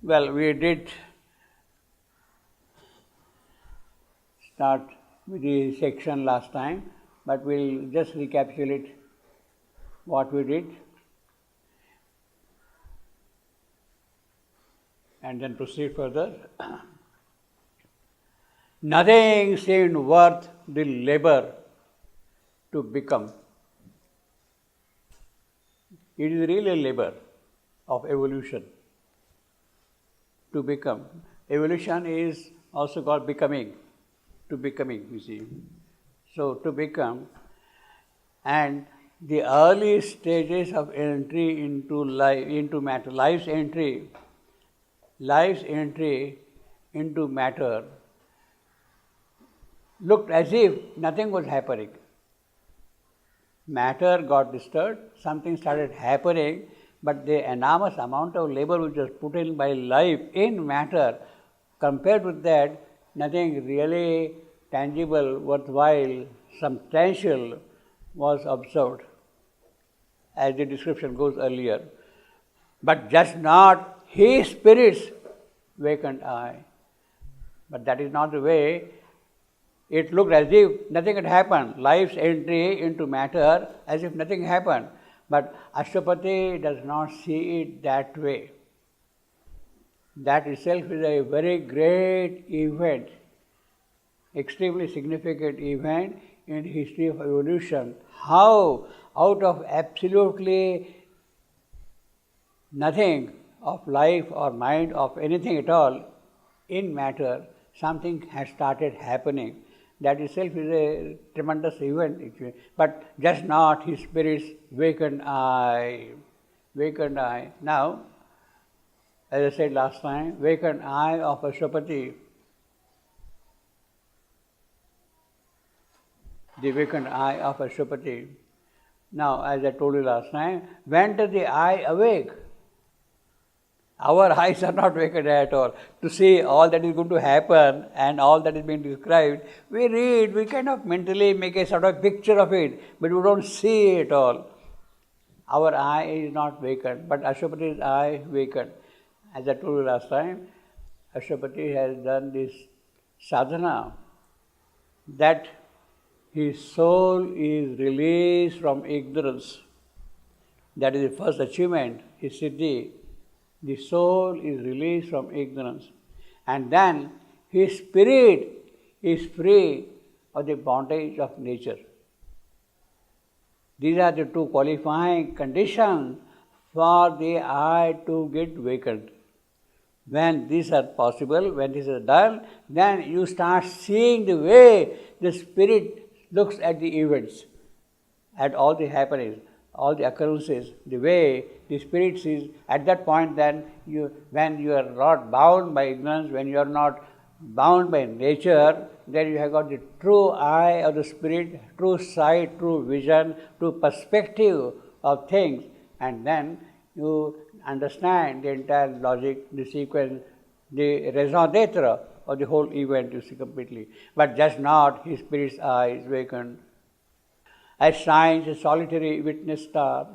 Well, we did start with the section last time, but we'll just recapitulate what we did and then proceed further. Nothing seemed worth the labor to become. It is really a labor of evolution to become. Evolution is also called becoming, to becoming, you see. So, to become, and the early stages of entry into life, into matter, life's entry into matter looked as if nothing was happening. Matter got disturbed, something started happening, but the enormous amount of labor which was put in by life in matter, compared with that, nothing really tangible, worthwhile, substantial was observed, as the description goes earlier. But just not his spirit's vacant eye. But that is not the way. It looked as if nothing had happened. Life's entry into matter as if nothing happened. But Ashtapati does not see it that way. That itself is a very great event, extremely significant event in the history of evolution. How out of absolutely nothing of life or mind, of anything at all in matter, something has started happening. That itself is a tremendous event, actually. But just not his spirit's vacant eye. Vacant eye. Now, as I said last time, vacant eye of Ashtapati. The vacant eye of Ashtapati. Now, as I told you last time, when does the eye awake? Our eyes are not vacant at all. To see all that is going to happen and all that is being described, we read, we kind of mentally make a sort of picture of it, but we don't see it all. Our eye is not vacant, but Ashtapati's eye vacant. As I told you last time, Ashtapati has done this sadhana that his soul is released from ignorance. That is the first achievement, his siddhi. The soul is released from ignorance. And then his spirit is free of the bondage of nature. These are the two qualifying conditions for the eye to get vacant. When these are possible, when this is done, then you start seeing the way the spirit looks at the events, at all the happenings, all the occurrences, the way the spirit sees. At that point, then, when you are not bound by ignorance, when you are not bound by nature, then you have got the true eye of the spirit, true sight, true vision, true perspective of things, and then you understand the entire logic, the sequence, the raison d'etre of the whole event, you see completely. But just not his spirit's eye is vacant. As shines a solitary witness star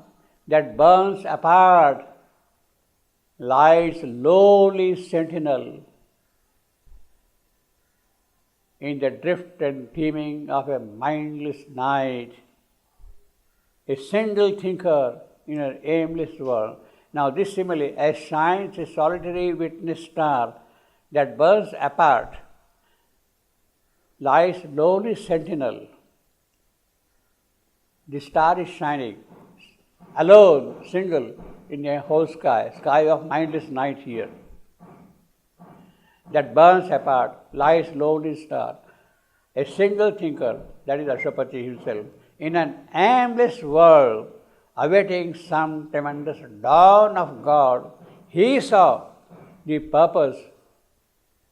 that burns apart, lies lowly sentinel in the drift and teeming of a mindless night, a single thinker in an aimless world. Now this simile, as shines a solitary witness star that burns apart, lies lowly sentinel. The star is shining, alone, single, in a whole sky of mindless night here. That burns apart, lies lonely star, a single thinker, that is Ashtapati himself, in an aimless world, awaiting some tremendous dawn of God. He saw the purpose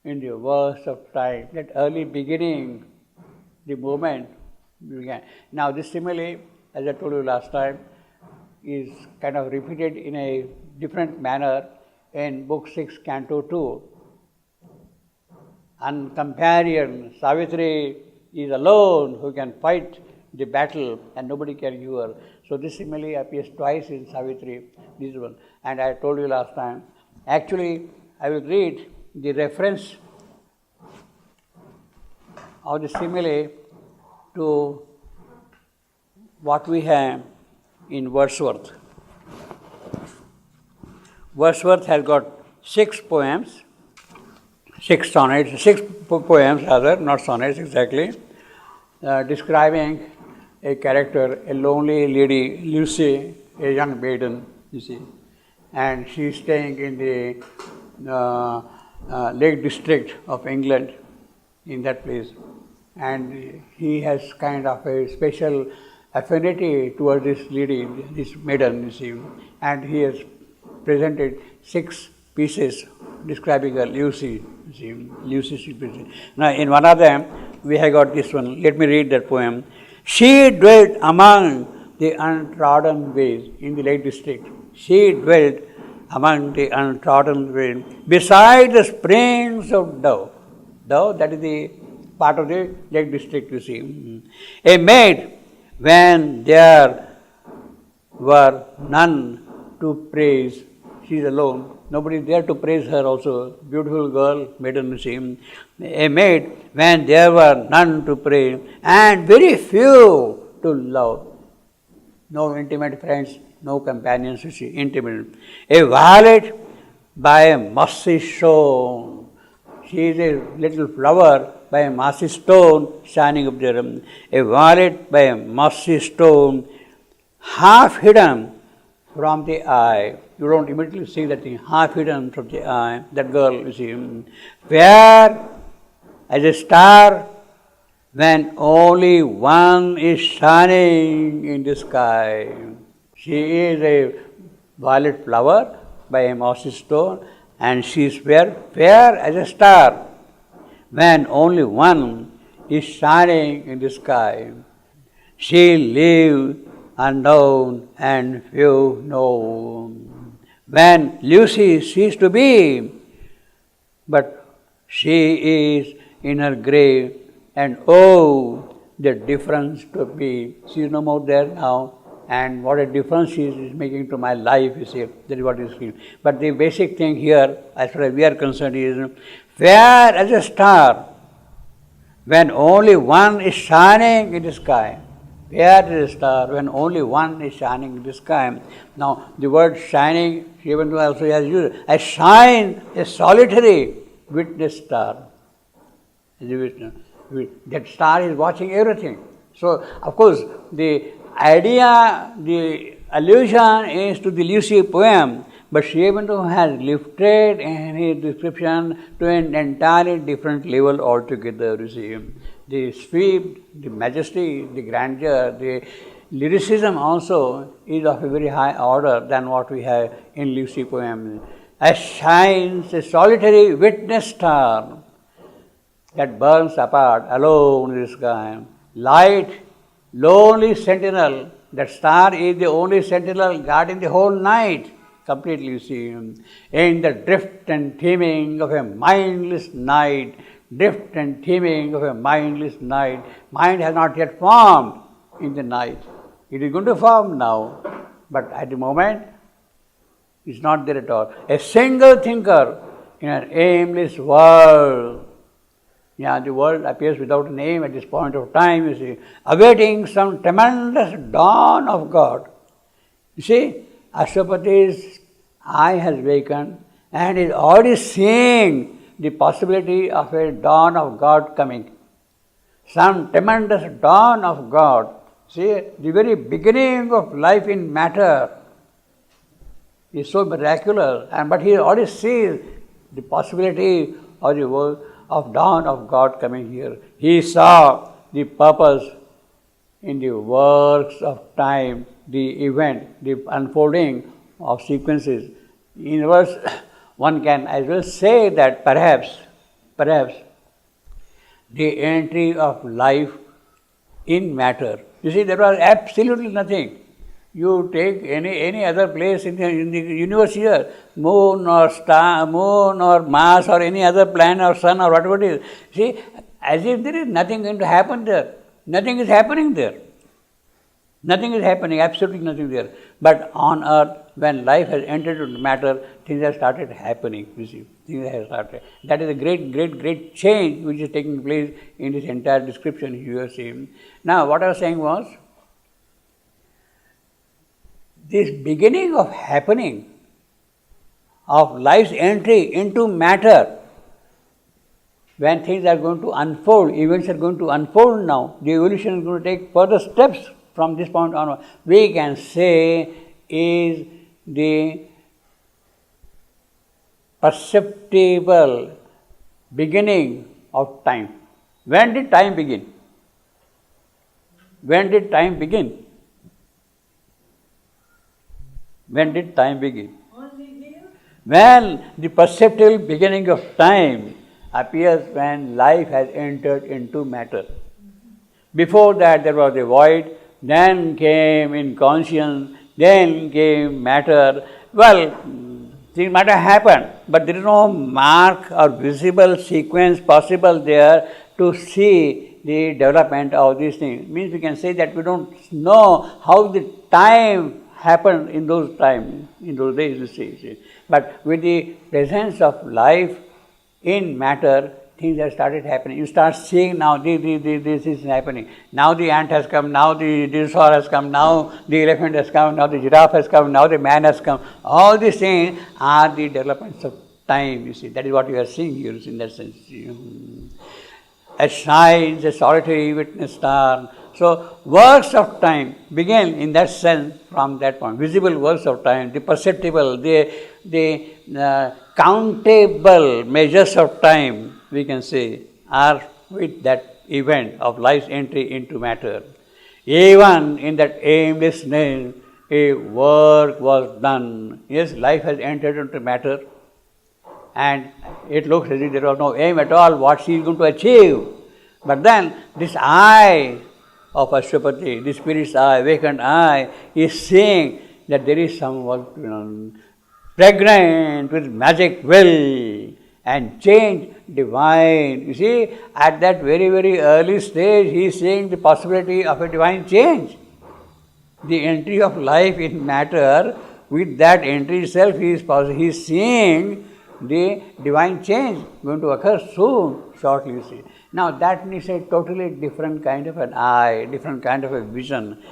in the worst of time, that early beginning, the moment began. Now this simile, as I told you last time, is kind of repeated in a different manner in Book 6, Canto 2. And companion, Savitri is alone who can fight the battle and nobody can hear her. So this simile appears twice in Savitri, this one. And I told you last time, actually I will read the reference of the simile to what we have in Wordsworth. Wordsworth has got 6 poems, 6 sonnets, 6 poems rather, not sonnets exactly, describing a character, a lonely lady, Lucy, a young maiden, you see, and she is staying in the Lake District of England, in that place, and he has kind of a special affinity towards this lady, this maiden, you see, and he has presented 6 pieces describing her Lucy, you see, Lucy. Now, in one of them, we have got this one. Let me read that poem. She dwelt among the untrodden ways in the Lake District. She dwelt among the untrodden ways, beside the springs of Dove. Dove, that is the part of the Lake District, you see. A maid, when there were none to praise, she is alone. Nobody is there to praise her also. Beautiful girl, maiden, you see. A maid, when there were none to praise, and very few to love. No intimate friends, no companions, you see, intimate. A violet by a mossy stone. She is a little flower by a mossy stone shining up there. A violet by a mossy stone, half hidden from the eye. You don't immediately see that thing, half hidden from the eye, that girl, you see. Fair as a star when only one is shining in the sky. She is a violet flower by a mossy stone, and she is fair as a star when only one is shining in the sky. She lives unknown and few know. When Lucy ceased to be, but she is in her grave, and oh, the difference to be. She is no more there now, and what a difference she is making to my life, you see. That is what is saying. But the basic thing here, as far as we are concerned, is fair as a star when only one is shining in the sky. Fair as a star when only one is shining in the sky. Now, the word shining, even though also has used, I shine a solitary witness star. That star is watching everything. So, of course, the idea, the allusion is to the Lucy poem, but Srivendu has lifted in his description to an entirely different level altogether, you see. The sweep, the majesty, the grandeur, the lyricism also is of a very high order than what we have in Lucy poem. As shines a solitary witness star that burns apart alone in the sky. Light, lonely sentinel, that star is the only sentinel guarding the whole night, completely, you see. In the drift and teeming of a mindless night, drift and teeming of a mindless night. Mind has not yet formed in the night. It is going to form now, but at the moment, it's not there at all. A single thinker in an aimless world. Yeah, the world appears without a name at this point of time, you see, awaiting some tremendous dawn of God. You see, Ashwapati's eye has wakened and is already seeing the possibility of a dawn of God coming. Some tremendous dawn of God. See, the very beginning of life in matter is so miraculous, but he already sees the possibility of the world of dawn of God coming here. He saw the purpose in the works of time, the event, the unfolding of sequences. In other words, one can as well say that perhaps the entry of life in matter. You see, there was absolutely nothing. You take any other place in the universe here, moon or star, moon or Mars or any other planet or sun or whatever it is. See, as if there is nothing going to happen there. Nothing is happening there. Nothing is happening, absolutely nothing there. But on earth, when life has entered into matter, things have started happening, you see. Things have started. That is a great change which is taking place in this entire description you have seen. Now, what I was saying was, this beginning of happening of life's entry into matter, when things are going to unfold, events are going to unfold now, the evolution is going to take further steps from this point on. We can say is the perceptible beginning of time. When did time begin? When did time begin? When did time begin? When the perceptible beginning of time appears when life has entered into matter. Before that there was a void, then came inconscience, then came matter. Well, things might have happened, but there is no mark or visible sequence possible there to see the development of these things. Means we can say that we don't know how the time happened in those times, in those days, you see. But with the presence of life in matter, things have started happening. You start seeing now this is happening. Now the ant has come, now the dinosaur has come, now the elephant has come, now the giraffe has come, now the man has come. All these things are the developments of time, you see. That is what you are seeing here in that sense. As shines a solitary witness star. So works of time begin in that sense from that point. Visible works of time, the perceptible, the countable measures of time, we can say, are with that event of life's entry into matter. Even in that aimlessness, a work was done. Yes, life has entered into matter, and it looks as if there was no aim at all what she is going to achieve. But then this eye of Ashwapati, the spirit's eye, awakened eye, is seeing that there is some work to be done, pregnant with magic will and change divine. You see, at that very early stage, he is seeing the possibility of a divine change. The entry of life in matter, with that entry itself, he is seeing the divine change going to occur soon, shortly, you see. Now that needs a totally different kind of an eye, different kind of a vision,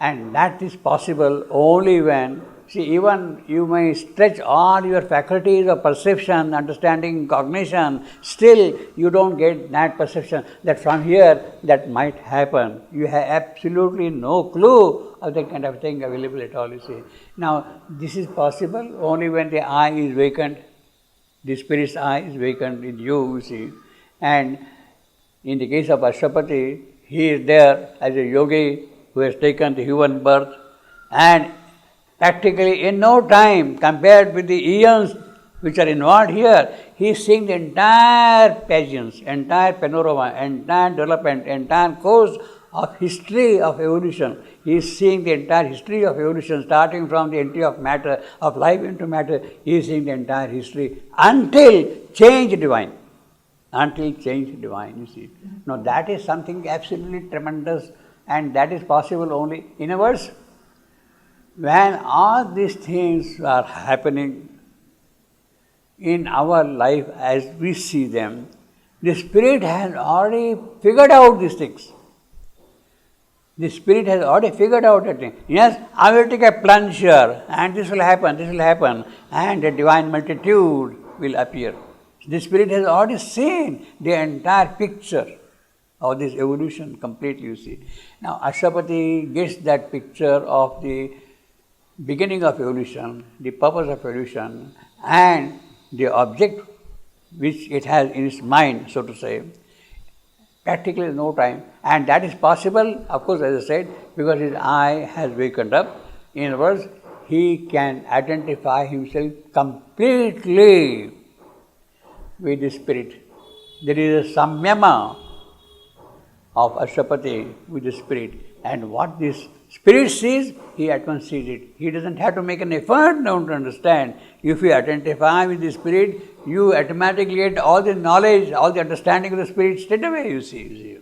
and that is possible only when, see, even you may stretch all your faculties of perception, understanding, cognition, still you don't get that perception that from here that might happen. You have absolutely no clue of that kind of thing available at all, you see. Now this is possible only when the eye is vacant, the spirit's eye is vacant in you see. And in the case of Ashwapati, he is there as a yogi who has taken the human birth, and practically in no time, compared with the eons which are involved here, he is seeing the entire pageants, entire panorama, entire development, entire course of history of evolution. He is seeing the entire history of evolution, starting from the entry of matter, of life into matter. He is seeing the entire history until change divine. Until change divine, you see. Now that is something absolutely tremendous, and that is possible only, in other words, when all these things are happening in our life as we see them, the Spirit has already figured out these things. The Spirit has already figured out that thing. Yes, I will take a plunge here, and this will happen, and a divine multitude will appear. The Spirit has already seen the entire picture of this evolution completely, you see. Now Ashwapati gets that picture of the beginning of evolution, the purpose of evolution, and the object which it has in its mind, so to say, practically no time. And that is possible, of course, as I said, because his eye has wakened up. In other words, he can identify himself completely with the Spirit. There is a samyama of Ashwapati with the Spirit, and what this Spirit sees, he at once sees it. He doesn't have to make an effort now to understand. If you identify with the Spirit, you automatically get all the knowledge, all the understanding of the Spirit straight away, you see.